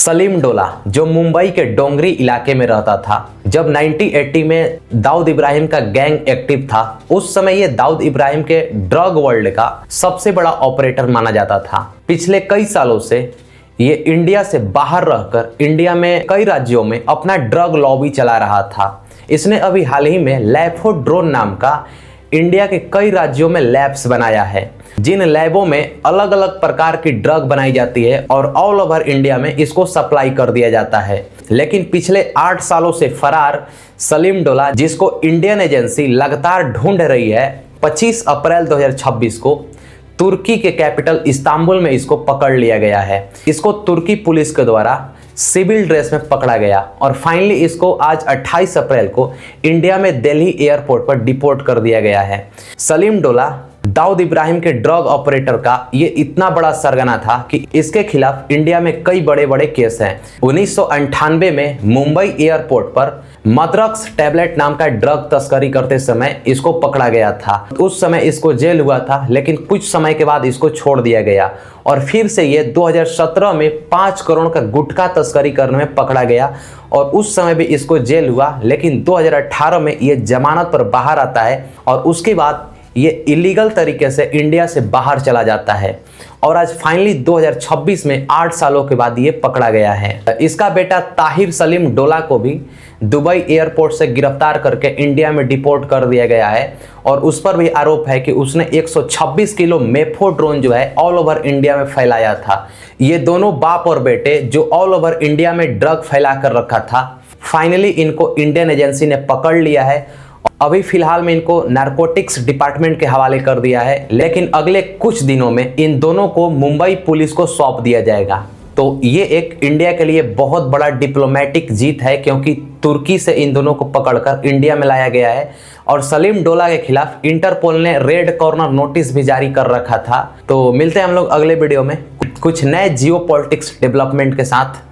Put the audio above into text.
सलीम डोला जो मुंबई के डोंगरी इलाके में रहता था, जब 1980 में दाऊद इब्राहिम का गैंग एक्टिव था, उस समय ये दाऊद इब्राहिम के ड्रग वर्ल्ड का सबसे बड़ा ऑपरेटर माना जाता था। पिछले कई सालों से ये इंडिया से बाहर रहकर इंडिया में कई राज्यों में अपना ड्रग लॉबी चला रहा था। इसने अभी हाल ही में लैफोड्रोन नाम का इंडिया के कई राज्यों में लैब्स बनाया है, जिन लैबों में अलग अलग प्रकार की ड्रग बनाई जाती है और ऑल ओवर इंडिया में इसको सप्लाई कर दिया जाता है। लेकिन पिछले 8 सालों से फरार सलीम डोला, जिसको इंडियन एजेंसी लगातार ढूंढ रही है, 25 अप्रैल 2026 को तुर्की के कैपिटल इस्तांबुल में इसको पकड़ लिया गया है। इसको तुर्की पुलिस के द्वारा सिविल ड्रेस में पकड़ा गया और फाइनली इसको आज 28 अप्रैल को इंडिया में दिल्ली एयरपोर्ट पर डिपोर्ट कर दिया गया है। सलीम डोला दाऊद इब्राहिम के ड्रग ऑपरेटर का ये इतना बड़ा सरगना था कि इसके खिलाफ इंडिया में कई बड़े बड़े केस हैं। 1998 में मुंबई एयरपोर्ट पर मद्रक्स टैबलेट नाम का ड्रग तस्करी करते समय इसको पकड़ा गया था। उस समय इसको जेल हुआ था, लेकिन कुछ समय के बाद इसको छोड़ दिया गया और फिर से ये 2017 में 5 करोड़ का गुटखा तस्करी करने में पकड़ा गया और उस समय भी इसको जेल हुआ। लेकिन 2018 में ये जमानत पर बाहर आता है और उसके बाद ये इलीगल तरीके से इंडिया से बाहर चला जाता है और आज फाइनली 2026 में 8 सालों के बाद ये पकड़ा गया है। इसका बेटा ताहिर सलीम डोला को भी दुबई एयरपोर्ट से गिरफ्तार करके इंडिया में डिपोर्ट कर दिया गया है और उस पर भी आरोप है कि उसने 126 किलो मेफोड्रोन जो है ऑल ओवर इंडिया में फैलाया था। ये दोनों बाप और बेटे जो ऑल ओवर इंडिया में ड्रग फैला कर रखा था, फाइनली इनको इंडियन एजेंसी ने पकड़ लिया है। अभी फिलहाल में इनको नारकोटिक्स डिपार्टमेंट के हवाले कर दिया है, लेकिन अगले कुछ दिनों में इन दोनों को मुंबई पुलिस को सौंप दिया जाएगा। तो ये एक इंडिया के लिए बहुत बड़ा डिप्लोमेटिक जीत है, क्योंकि तुर्की से इन दोनों को पकड़कर इंडिया में लाया गया है और सलीम डोला के खिलाफ इंटरपोल ने रेड कॉर्नर नोटिस भी जारी कर रखा था। तो मिलते हैं हम लोग अगले वीडियो में कुछ नए जियो पॉलिटिक्स डेवलपमेंट के साथ।